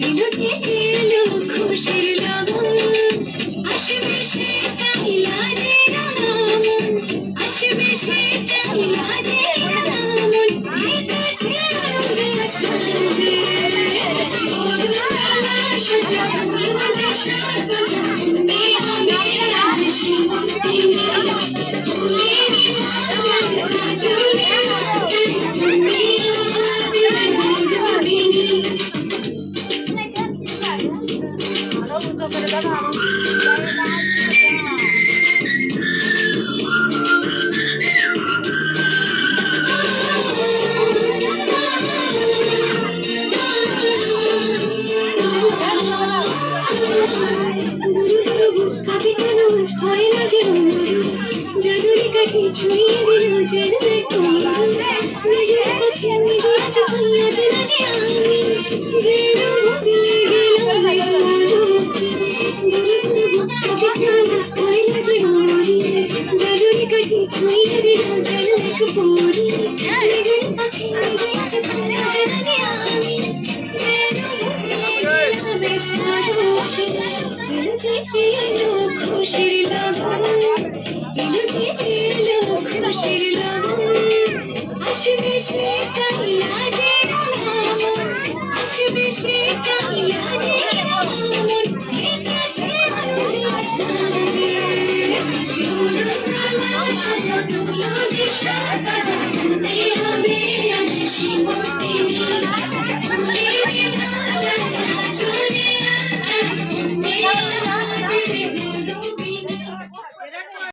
এলো যে এলো খুশির লগন, আসবে সে তাই লাজে রাঙামন, আসবে সে তাই লাজে রাঙামন, মেতেছে আনন্দে আজ প্রাণে। ভোরবেলা সাজে ফুল দেশার বাজা, মেয়ে আজ শিমুলটি ফুলের মালা কাজলে হাতে, মেয়ে রবিনী। কাঁপে কেন আজ ভয় না যে জাদুরে কাঠি ছুঁয়ে দিল যেন এক নিজের কাছে নিজে আজ হইয়া যে না যে আমি যেন বদলে গেলাম কাঁপে কেন আজ ভয় না যে জাদুরে কাঠি ছুঁয়ে দিল যেন এক পরি নিজের কাছে নিজে আজ হইয়া যে না যে আমি যেন বদলে গেলাম এক এলো যে এলো খুশির লগন, এলো যে এলো খুশির লগন, আসবে সে তাই লাজে রাঙামন, আসবে সে তাই লাজে রাঙামন, মেতেছে আনন্দে আজ প্রাণে। ভোরবেলা সাজা ফুল দেশার বাজা, মেয়ে হবে আজ শিমুলটি ফুলের মালা